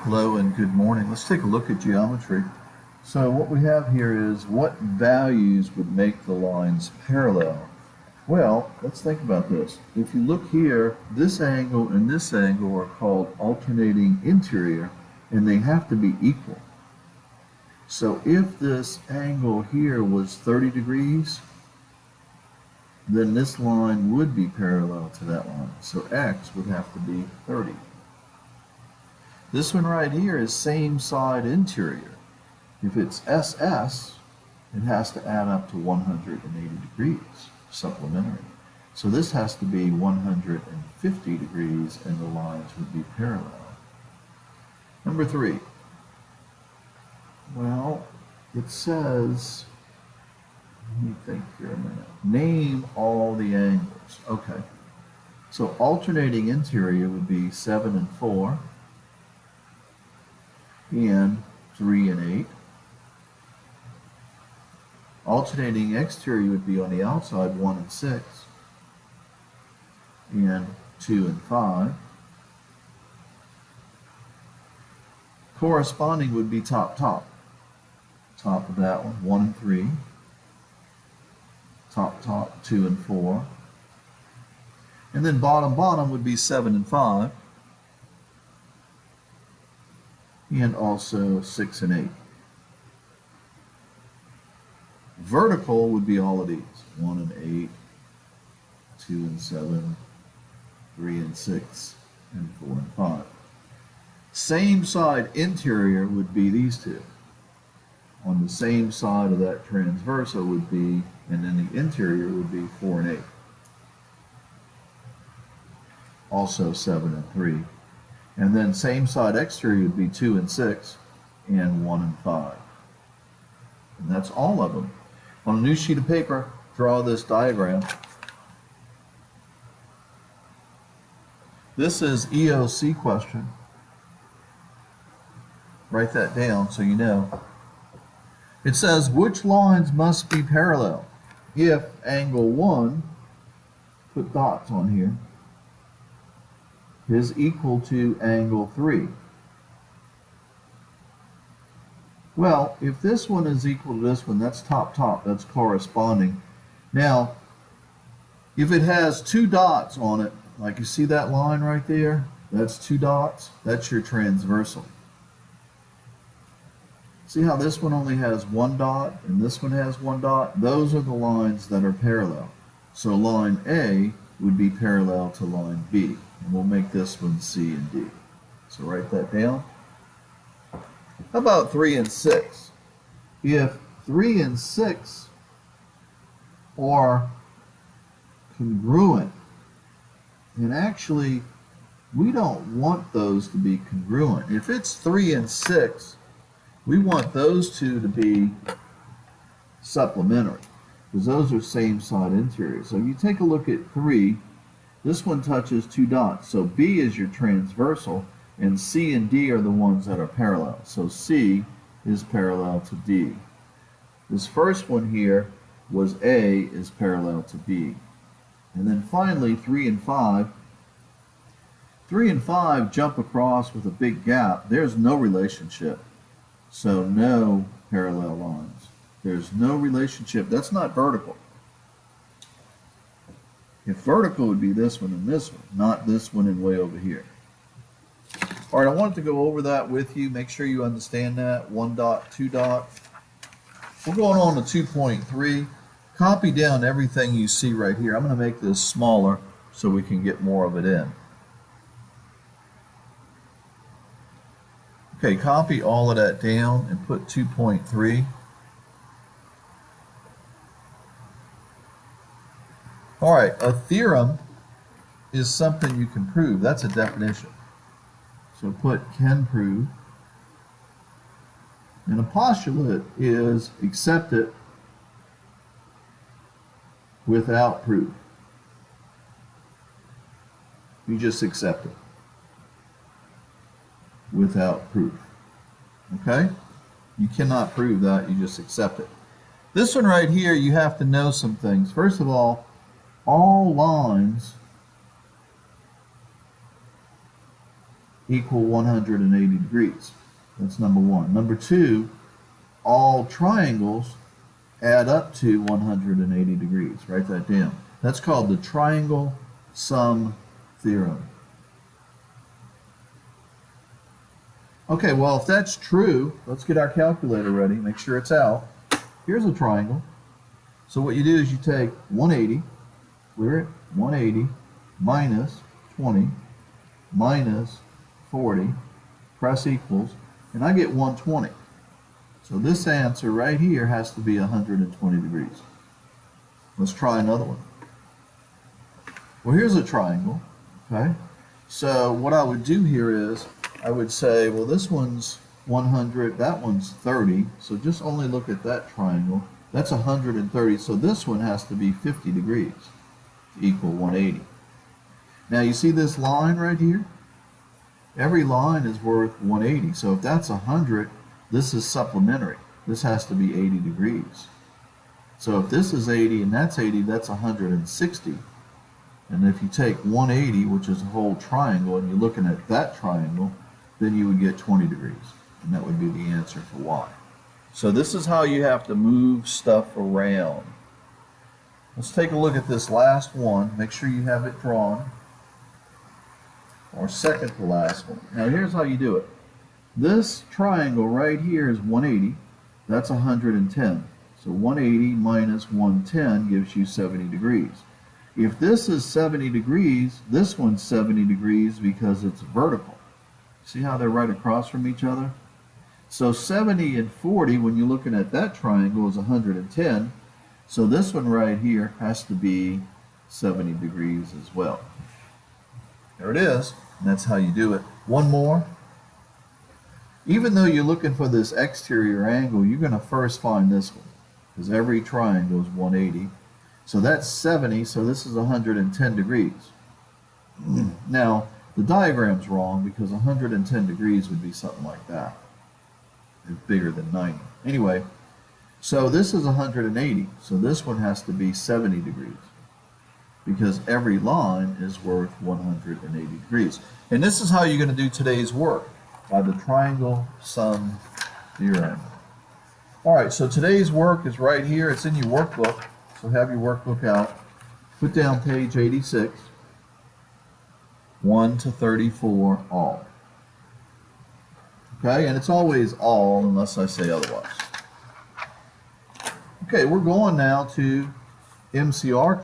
Hello and good morning. Let's take a look at geometry. So what we have here is what values would make the lines parallel? Well, let's think about this. If you look here, this angle and this angle are called alternating interior, and they have to be equal. So if this angle here was 30 degrees, then this line would be parallel to that line. So x would have to be 30. This one right here is same side interior. If it's SS, it has to add up to 180 degrees, supplementary. So this has to be 150 degrees and the lines would be parallel. Number 3. Well, it says, let me think here a minute. Name all the angles. Okay. So alternating interior would be 7 and 4. And 3 and 8. Alternating exterior would be on the outside 1 and 6. And 2 and 5. Corresponding would be top. Top of that one, 1 and 3. Top, 2 and 4. And then bottom would be 7 and 5. And also 6 and 8. Vertical would be all of these, 1 and 8, 2 and 7, 3 and 6, and 4 and 5. Same side interior would be these two. On the same side of that transversal would be, and then the interior would be 4 and 8. Also 7 and 3. And then same side exterior would be 2 and 6 and 1 and 5. And that's all of them. On a new sheet of paper, draw this diagram. This is EOC question. Write that down so you know. It says which lines must be parallel if angle 1, put dots on here, is equal to angle 3. Well, if this one is equal to this one, that's top, that's corresponding. Now, if it has 2 dots on it, like you see that line right there, that's 2 dots, that's your transversal. See how this one only has 1 dot and this one has 1 dot? Those are the lines that are parallel. So line A would be parallel to line B. And we'll make this one C and D. So write that down. How about 3 and 6? If 3 and 6 are congruent, and actually we don't want those to be congruent. If it's 3 and 6, we want those two to be supplementary, because those are same side interior. So if you take a look at 3, this one touches 2 dots, so B is your transversal, and C and D are the ones that are parallel. So C is parallel to D. This first one here was A is parallel to B. And then finally 3 and 5. 3 and 5 jump across with a big gap. There's no relationship. So no parallel lines. There's no relationship. That's not vertical. If vertical would be this one and this one, not this one and way over here. All right, I wanted to go over that with you. Make sure you understand that. 1 dot, 2 dot. We're going on to 2.3. Copy down everything you see right here. I'm going to make this smaller so we can get more of it in. Okay, copy all of that down and put 2.3. All right, a theorem is something you can prove. That's a definition. So put can prove. And a postulate is accepted without proof. You just accept it without proof. Okay? You cannot prove that, you just accept it. This one right here, you have to know some things. First of all lines equal 180 degrees. That's number one. Number two, all triangles add up to 180 degrees. Write that down. That's called the triangle sum theorem. Okay, well, if that's true, let's get our calculator ready. Make sure it's out. Here's a triangle. So what you do is you take 180, clear it, 180 minus 20 minus 40, press equals, and I get 120. So this answer right here has to be 120 degrees. Let's try another one. Well, here's a triangle, okay? So what I would do here is I would say, well, this one's 100, that one's 30, so just only look at that triangle. That's 130, so this one has to be 50 degrees to equal 180. Now you see this line right here? Every line is worth 180, so if that's 100, this is supplementary. This has to be 80 degrees. So if this is 80 and that's 80, that's 160. And if you take 180, which is a whole triangle, and you're looking at that triangle, then you would get 20 degrees. And that would be the answer for y. So this is how you have to move stuff around. Let's take a look at this last one. Make sure you have it drawn. Or second to last one. Now here's how you do it. This triangle right here is 180. That's 110. So 180 minus 110 gives you 70 degrees. If this is 70 degrees, this one's 70 degrees because it's vertical. See how they're right across from each other? So 70 and 40, when you're looking at that triangle, is 110. So this one right here has to be 70 degrees as well. There it is. And that's how you do it. One more. Even though you're looking for this exterior angle, you're going to first find this one, because every triangle is 180. So that's 70, so this is 110 degrees. Now, the diagram's wrong because 110 degrees would be something like that. It's bigger than 90. Anyway, so this is 180, so this one has to be 70 degrees because every line is worth 180 degrees. And this is how you're going to do today's work, by the triangle sum theorem. All right, so today's work is right here. It's in your workbook, so have your workbook out. Put down page 86, 1 to 34, all. Okay, and it's always all unless I say otherwise. Okay, we're going now to MCR